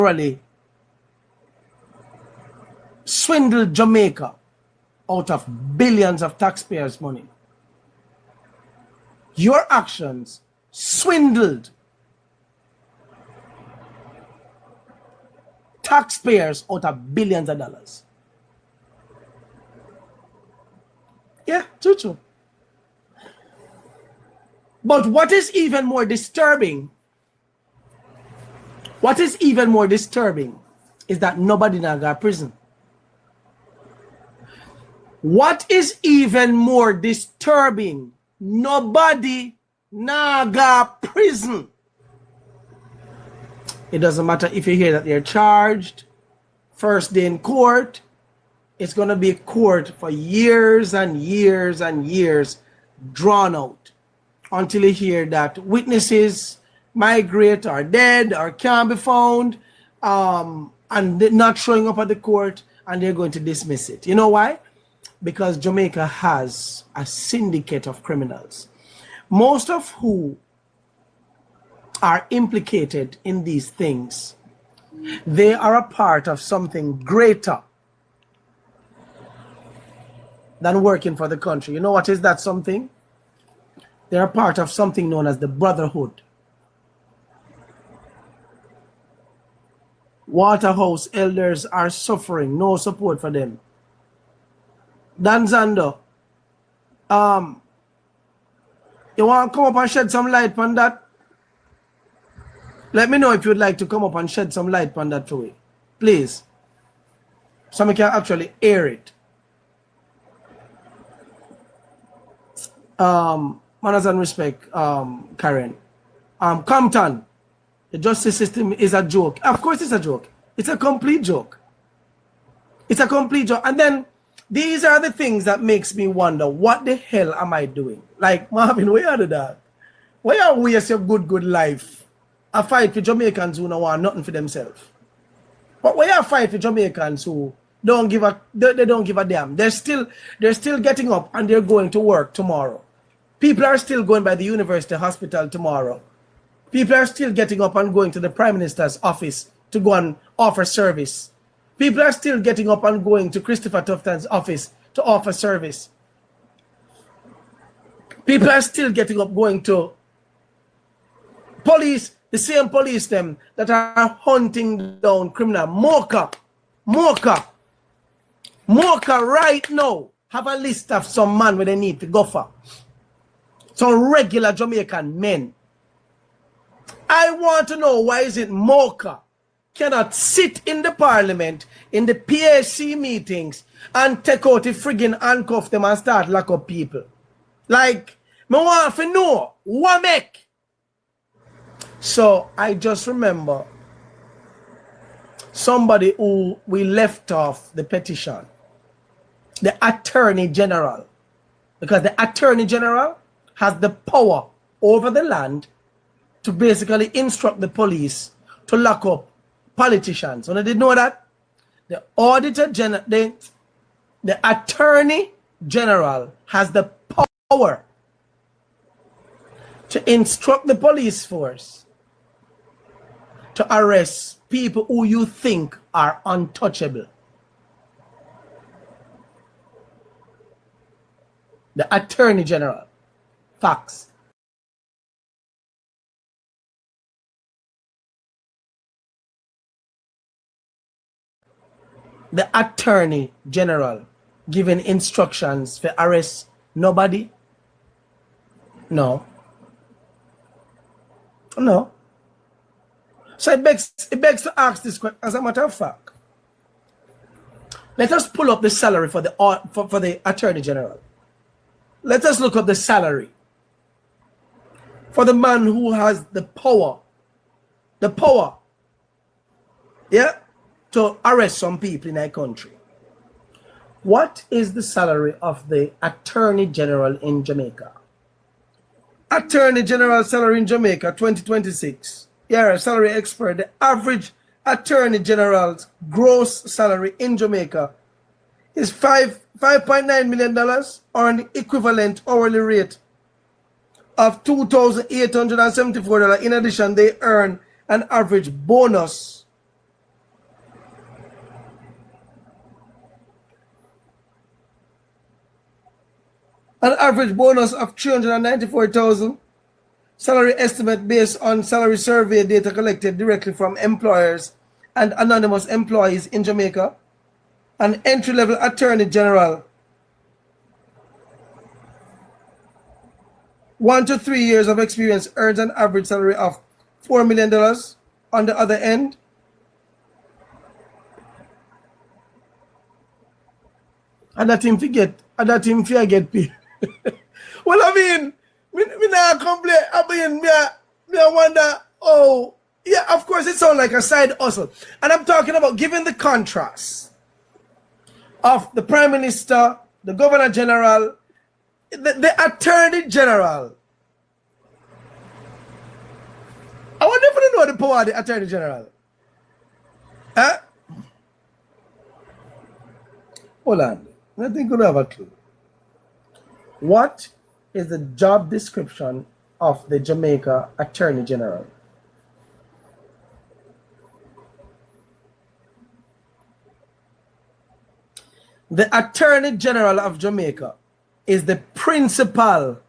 literally swindled Jamaica out of billions of taxpayers' money. Your actions swindled taxpayers out of billions of dollars. Yeah, true. But what is even more disturbing is that nobody now got prison. What is even more disturbing, nobody now got prison. It doesn't matter if you hear that they're charged, first day in court, it's going to be a court for years and years and years, drawn out, until you hear that witnesses migrate, are dead, or can't be found, and they're not showing up at the court, and they're going to dismiss it. You know why? Because Jamaica has a syndicate of criminals, most of who are implicated in these things. They are a part of something greater than working for the country. You know what is that something? They're a part of something known as the Brotherhood. Waterhouse elders are suffering, no support for them. Dan Zando, you want to come up and shed some light on that? Let me know if you'd like to come up and shed some light on that for me, please. So we can actually air it. Manners and respect, Karen. Compton, the justice system is a joke. Of course it's a joke. It's a complete joke. It's a complete joke. And then these are the things that makes me wonder, what the hell am I doing? Like, Marvin, where are that? Why are we waste your good life? I fight for Jamaicans who don't want nothing for themselves. But why are fight for Jamaicans who don't give a damn? They're still getting up and they're going to work tomorrow. People are still going by the university hospital tomorrow. People are still getting up and going to the Prime Minister's office to go and offer service. People are still getting up and going to Christopher Tufton's office to offer service. People are still getting up going to police, the same police them that are hunting down criminal. Mocha right now have a list of some man where they need to go for. Some regular Jamaican men. I want to know, why is it Mocha cannot sit in the parliament, in the PAC meetings, and take out the friggin' handcuff them and start lock up people? Like, me want to know, what make? So I just remember somebody who we left off the petition, the Attorney General, because the Attorney General has the power over the land to basically instruct the police to lock up politicians. And I didn't know that. The Auditor General, the Attorney General has the power to instruct the police force to arrest people who you think are untouchable. The Attorney General. Facts. The Attorney General giving instructions for arrest nobody? No. No. So it begs to ask this question. As a matter of fact, let us pull up the salary for the Attorney General. Let us look up the salary for the man who has the power, yeah, to arrest some people in our country. What is the salary of the Attorney General in Jamaica? Attorney General salary in Jamaica 2026. Yeah, salary expert. The average Attorney General's gross salary in Jamaica is $5.9 million, or an equivalent hourly rate of $2,874. In addition, they earn an average bonus An average bonus of 394,000. Salary estimate based on salary survey data collected directly from employers and anonymous employees in Jamaica. An entry-level attorney general, 1 to 3 years of experience, earns an average salary of $4 million. On the other end, and that him forget paid. Well, I mean, me not complain. I mean, me wonder, oh, yeah, of course it sounds like a side hustle. And I'm talking about given the contrast of the Prime Minister, the Governor General, the Attorney General. I wonder if you know the power of the Attorney General. Huh? Hold on. I think you have a clue. What is the job description of the Jamaica Attorney General? The Attorney General of Jamaica is the principal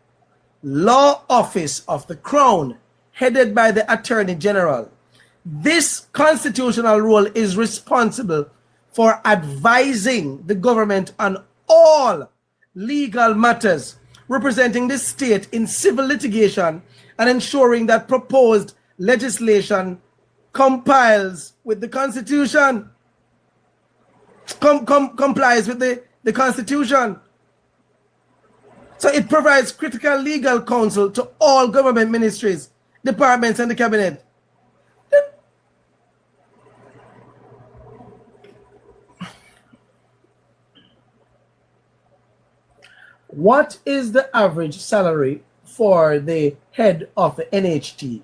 law office of the Crown, headed by the Attorney General. This constitutional role is responsible for advising the government on all legal matters, representing the state in civil litigation, and ensuring that proposed legislation complies with the Constitution. Complies with the Constitution. So it provides critical legal counsel to all government ministries, departments, and the cabinet. What is the average salary for the head of the NHT?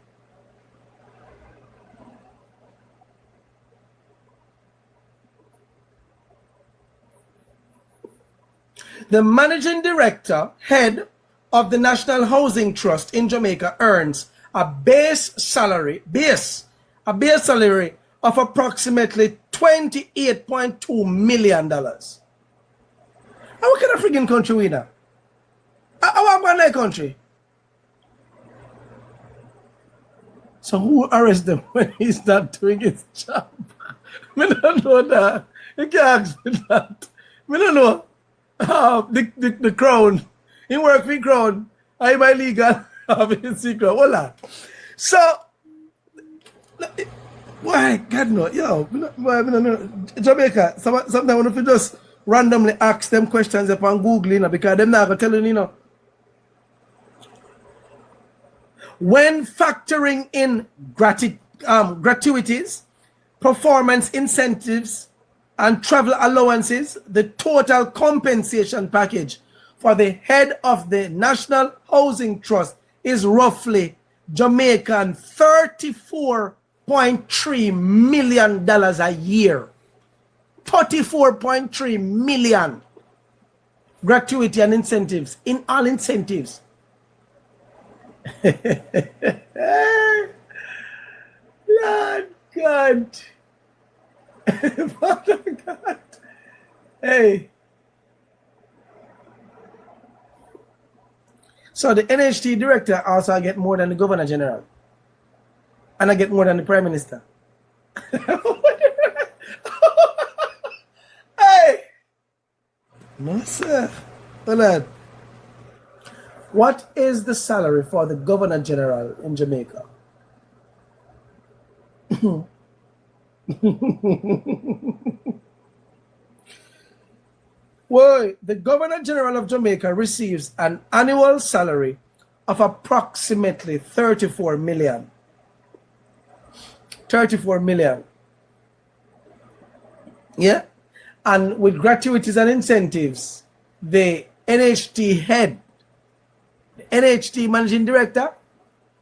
The managing director, head of the National Housing Trust in Jamaica, earns a base salary of approximately $28.2 million. How can a friggin' country we that? How about that country? So who arrests them when he's not doing his job? I don't know that. You can't ask me that. I don't know. The Crown. He work for the Crown. I'm illegal. I'm secret. Voila. So, why? God no. Yo, Jamaica, sometimes if you just randomly ask them questions upon Google, you know, because they're not going to tell you, you know. When factoring in gratuities, performance incentives, and travel allowances, the total compensation package for the head of the National Housing Trust is roughly Jamaican $34.3 million a year. 34.3 million gratuity and incentives, in all incentives. Lord God. Father God. Hey. So the NHT director also get more than the Governor General. And I get more than the Prime Minister. Hey. No, sir. Hold on. What is the salary for the Governor General in Jamaica? Well, the Governor General of Jamaica receives an annual salary of approximately 34 million. 34 million. Yeah. And with gratuities and incentives, the NHT head, the NHT managing director,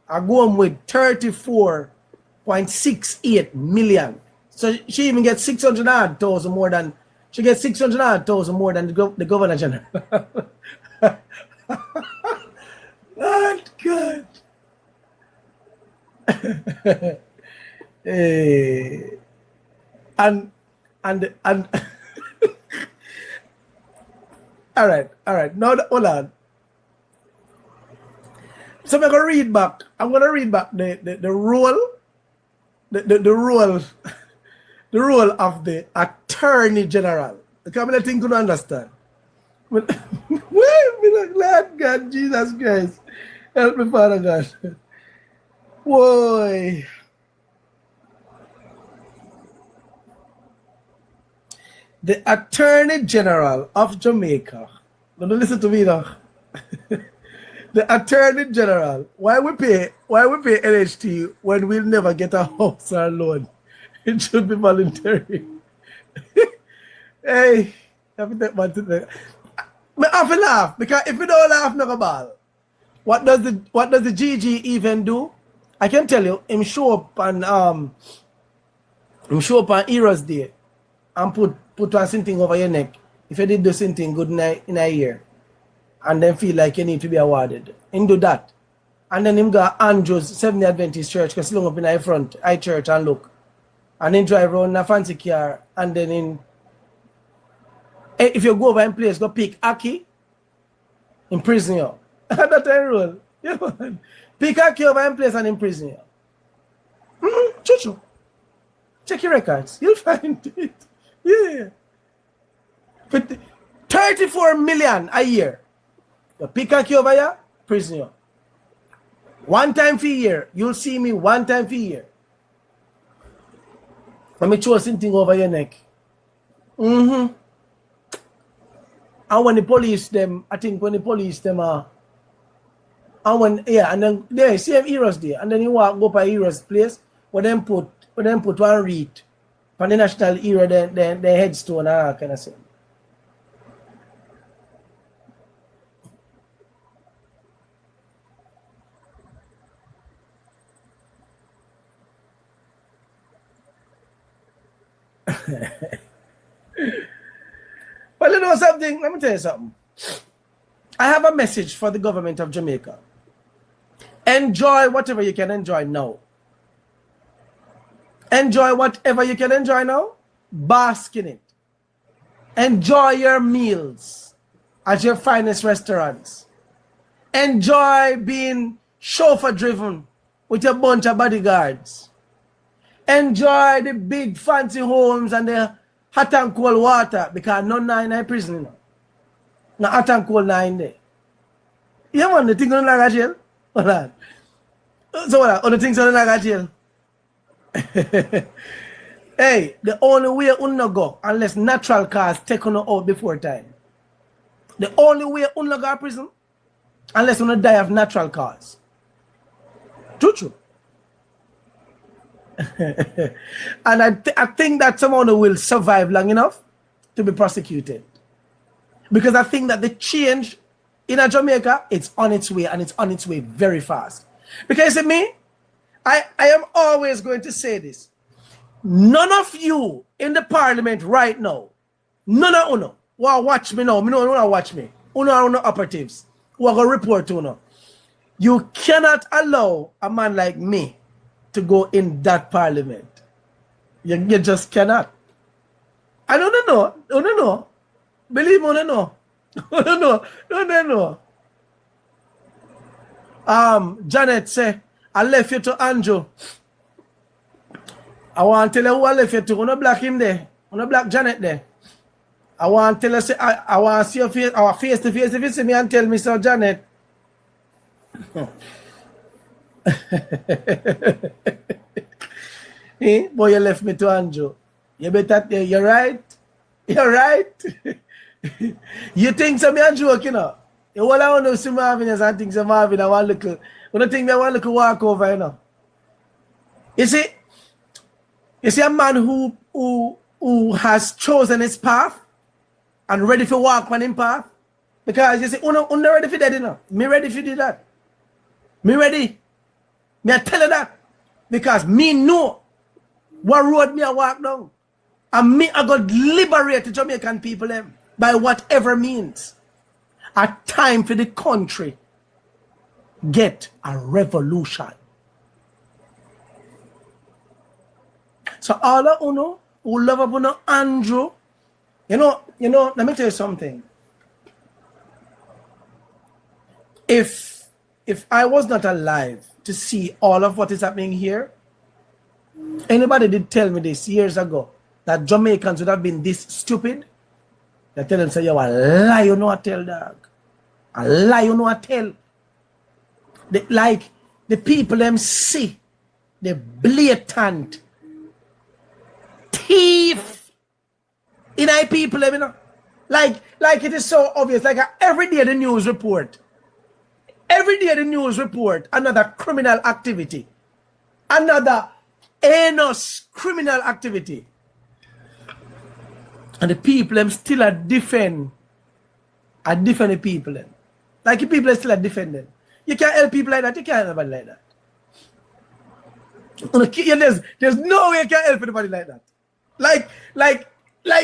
are going with 34.68 million. So she even gets 600,000 more than she gets 600,000 more than the Governor General. Not good. Hey. And all right. Now hold on. So I'm gonna read back. I'm gonna read back the role, the role, the role of the Attorney General. Because I think you don't understand. But Lord God, Jesus Christ, help me, Father God. Boy. The Attorney General of Jamaica. Don't listen to me now. The Attorney General. Why we pay LHT when we'll never get a house or loan? It should be voluntary. Hey, I have to laugh because if you don't laugh, no ball. What does the GG even do? I can tell you, him show up on Heroes Day and put one thing over your neck. If you did the same thing good in a year, and then feel like you need to be awarded, him do that. And then him go Andrew's Seventh-day Adventist Church, because long up in the front, I church and look. And then drive around in a fancy car, and then if you go over in place, go pick Aki, imprison you. That's a rule. Yeah, man. Pick Aki over in place and imprison you. Chuchu. Check your records. You'll find it. Yeah. But 34 million a year. You pick Aki over here, prison you. One time for a year. You'll see me one time for a year. Let me throw something over your neck. And when the police them, I think when the police them are, and then they same Heroes Day, and then you walk go by Heroes place, where them put one read on the national hero, the headstone and all kind of thing. Well, you know something? Let me tell you something. I have a message for the government of Jamaica. Enjoy whatever you can enjoy now. Enjoy whatever you can enjoy now. Bask in it. Enjoy your meals at your finest restaurants. Enjoy being chauffeur driven with a bunch of bodyguards. Enjoy the big fancy homes and the hot and cold water, because none in a prison. You know. No hot and cold in there. You want the thing on like a jail? Hold on. So what? All the things on like a jail. Hey, the only way you go unless natural cause take on out before time. The only way you go to prison unless you die of natural cause. True. And I think that someone will survive long enough to be prosecuted. Because I think that the change in Jamaica, it's on its way, and it's on its way very fast. Because you see me, I am always going to say this. None of you in the parliament right now, none of you who are watch me now, watch me, who are operatives, who are going to report to you. You cannot allow a man like me to go in that parliament. You just cannot. I don't know. Believe me, I don't know. Janet say, I left you to Andrew. I want to tell you who I left you to. I'm not black him there. I'm not black Janet there. I want to tell you, say, I want to see your face, our face to face. If you see me and tell me so, Janet. Boy, you left me to Andrew. You better, you're right. You're right. You think some are joking, you know? You all I want to see Marvin as I think some Marvin, I want to look. When I think I want to walk over, you know. You see a man who has chosen his path and ready to walk on his path. Because you see, I'm not ready for that, you know. Me ready for do that. Me ready. Me I tell you that. Because me know what road me I walk down. And me I got liberate the Jamaican people them by whatever means. A time for the country get a revolution. So all of you who love up Andrew, you know, let me tell you something. If if I was not alive to see all of what is happening here, anybody did tell me this years ago that Jamaicans would have been this stupid. They tell them, say, yo, a lie you know I tell, dog. A lie you know I tell. The people them see the blatant thief in our people, you know. Like it is so obvious. Like every day the news report. Every day the news report another criminal activity. Another heinous criminal activity. And the people them still are defend the people them. Like the people are still are defending. You can't help people like that. You can't help anybody like that. There's no way you can help anybody like that. Like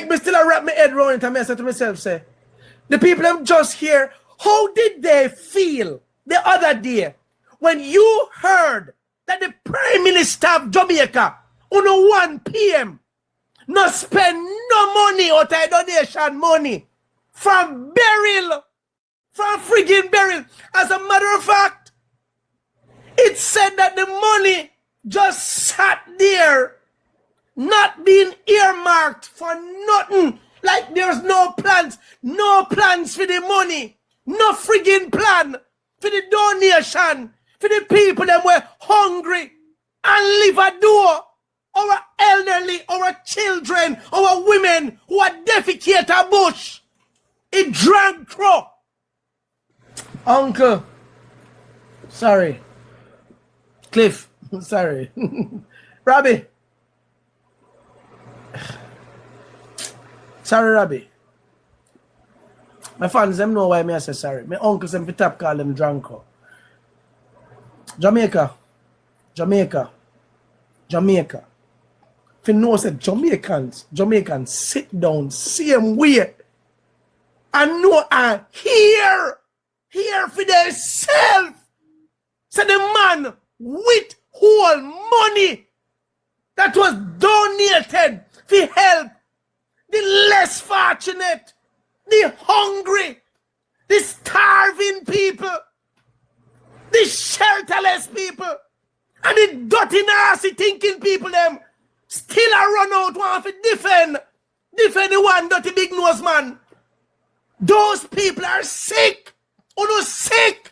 me still wrap my head around it and I say to myself, say, the people them just here, how did they feel the other day when you heard that the Prime Minister of Jamaica on 1 p.m. not spend no money or donation money from burial, from friggin' burial. As a matter of fact, it said that the money just sat there, not being earmarked for nothing. Like there's no plans for the money, no friggin' plan for the donation, for the people that were hungry and live a door, our elderly, our children, our women who are defecate a bush. It drank crow. Uncle, sorry. Cliff, sorry. Robbie. Sorry, Robbie. My fans, them know why I say sorry. My uncles, them tap call them drunko. Jamaica. If you know that Jamaicans sit down, same way. And know and hear for themselves. So the man with whole money that was donated to help the less fortunate, the hungry, the starving people, the shelterless people, and the dirty nasty thinking people them still a run out one to defend the one dirty big nose man. Those people are sick. Oh no, sick.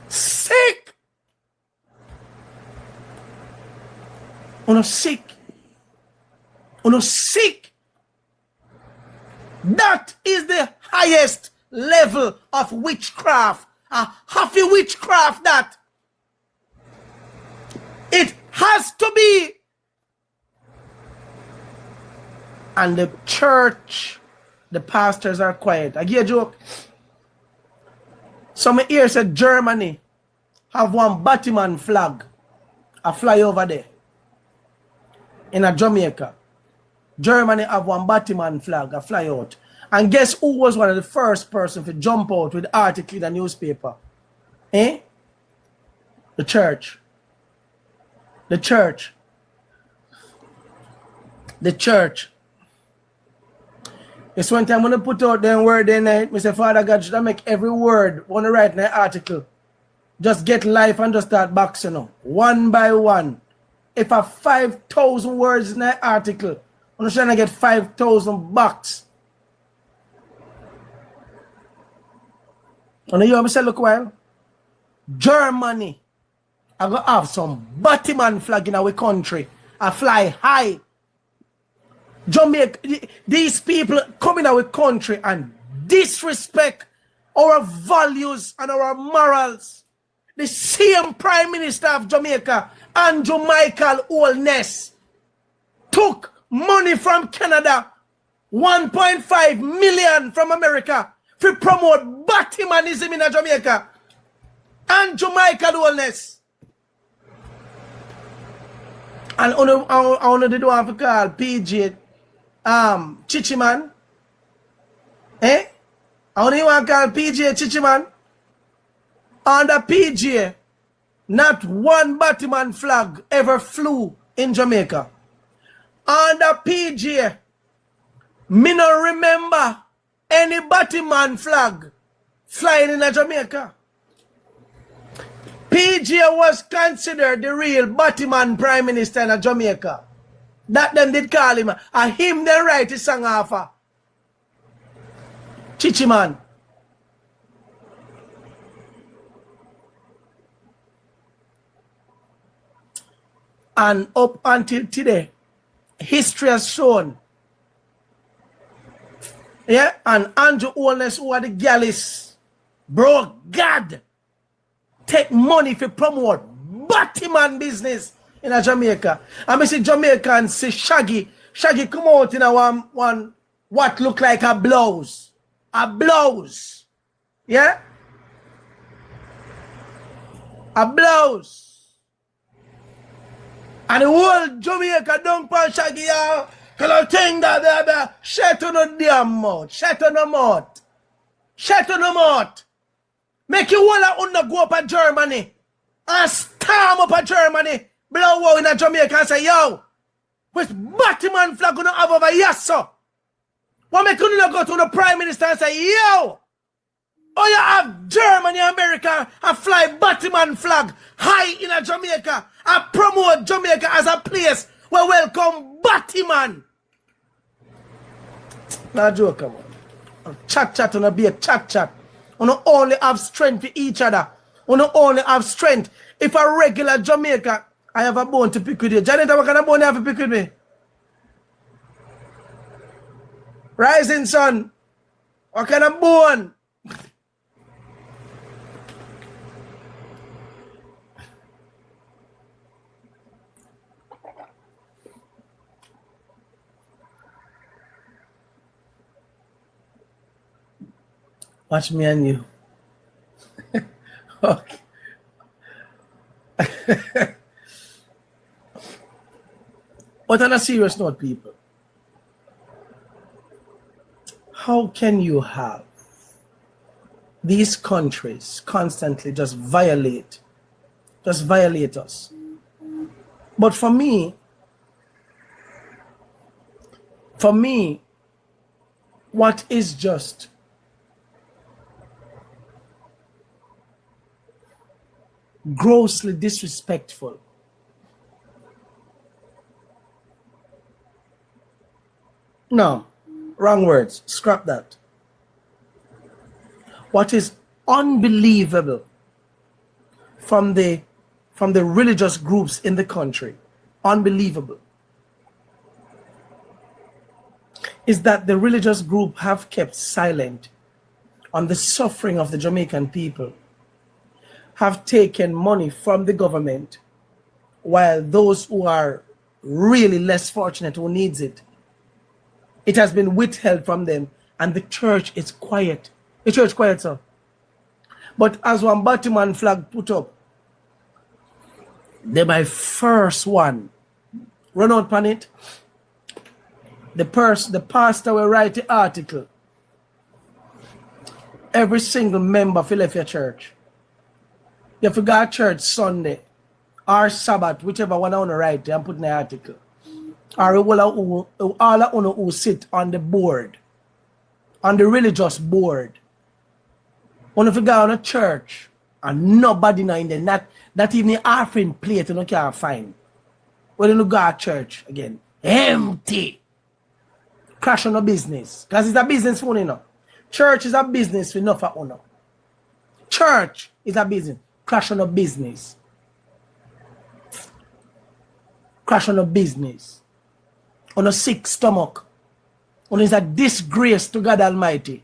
Sick. Oh no, sick. Oh no, sick. That is the highest level of witchcraft. A happy witchcraft that. It has to be. And the church, the pastors are quiet. I give a joke. Some here said Germany have one Batman flag. A fly over there. In a Jamaica. Germany have one Batman flag. A fly out. And guess who was one of the first person to jump out with the article in the newspaper? Eh? The church. The church. The church. It's one time when I put out them word in it, I say, Father God, should I make every word when I write in an article? Just get life and just start boxing up. One by one. If I have 5,000 words in an article, I'm trying to get 5,000 bucks. And you have say, look, while Germany, I go have some Batman flag in our country. I fly high. Jamaica, these people come in our country and disrespect our values and our morals. The same Prime Minister of Jamaica, Andrew Michael Holness, took money from Canada, 1.5 million from America, to promote Batmanism in Jamaica. Andrew Michael Holness. And I want to do one to call PJ Chichiman. Eh? I want to call PJ Chichiman. Under PJ, not one Batman flag ever flew in Jamaica. Under PJ, me no remember any Batman flag flying in Jamaica. PJ was considered the real Batman Prime Minister in Jamaica. That them did call him. And him then write his song off. Chichi man. And up until today, history has shown. Yeah, and Andrew Holness, who are the galleys, bro, God, take money for promote Batman business in a Jamaica. And I see Jamaicans say Shaggy come out in a one what look like a blouse. A blouse. Yeah? A blouse. And the whole Jamaica don't pan Shaggy out. Hello, thing that shut on the damn mouth. Shut on the mouth. Shut on the mouth. Make you all under go up at Germany. And storm up at Germany. Blow out in a Jamaica and say, yo, which Batman flag gonna have over here, sir? What make you not go to the Prime Minister and say, yo, oh, you have Germany, America, and fly Batman flag high in a Jamaica and promote Jamaica as a place where welcome Batman. Now joke, man. Chat on a be a chat. We don't only have strength for each other. We don't only have strength. If a regular Jamaica, I have a bone to pick with you. Janet, what kind of bone you have to pick with me? Rising sun. What kind of bone? Watch me and you. Okay. But on a serious note, people, how can you have these countries constantly just violate us? But for me, what is just grossly disrespectful no, wrong words, scrap that. What is unbelievable from the religious groups in the country, unbelievable, is that the religious group have kept silent on the suffering of the Jamaican people, have taken money from the government, while those who are really less fortunate, who needs it, it has been withheld from them, and the church is quiet. The church quiet, sir. But as one Batman flag put up, they my first one run out on it. The pastor will write the article. Every single member of your church. You forgot church Sunday or Sabbath, whichever one I want to write and put in the article. Or all who sit on the board, on the religious board. When you go on a church and nobody know in there, not even the offering plate you can't find. When you go to church again, empty. Crash on a business. Because it's a business for you know. Church is a business for enough for you. Church is a business. Crash on a business. Crash on a business. On a sick stomach. On is a disgrace to God Almighty.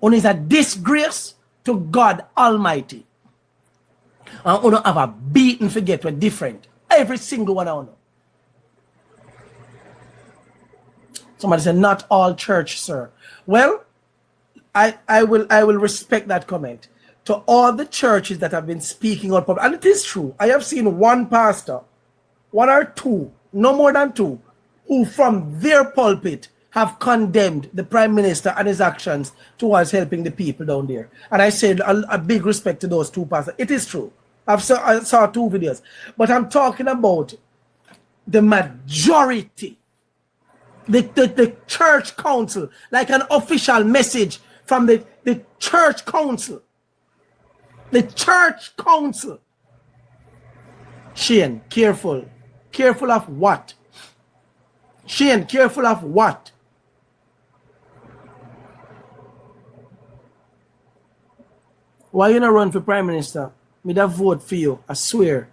On is a disgrace to God Almighty. And on have a beaten forget we're different. Every single one of them. Somebody said, not all church, sir. Well, I will respect that comment. To all the churches that have been speaking out public, and it is true, I have seen one pastor, one or two, no more than two, who from their pulpit have condemned the Prime Minister and his actions towards helping the people down there. And I said a big respect to those two pastors. It is true. I saw two videos. But I'm talking about the majority, the church council, like an official message from the church council. The church council Shane, careful. Careful of what? Shane, careful of what? Why you not run for Prime Minister? Me that vote for you, I swear.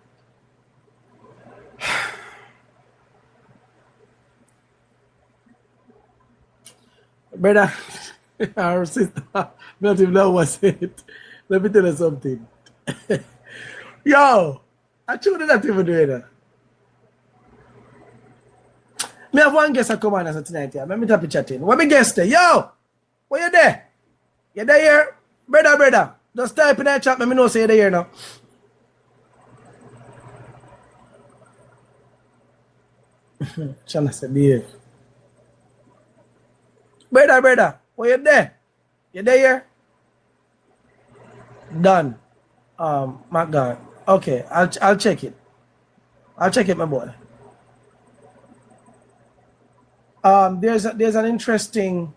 Brother, our sister, not even know what's it. Let me tell you something. Yo, I truly not even doing that. Me have one guest that come on us tonight here. Let me tap chatting. What me guest there? Yo, where you there? You there here? Brother. Just type in that chat, let me know say you're there here now. Shana said, behave. Brother, where you there? You there here? Done. My God. Okay, I'll check it. I'll check it, my boy. There's an interesting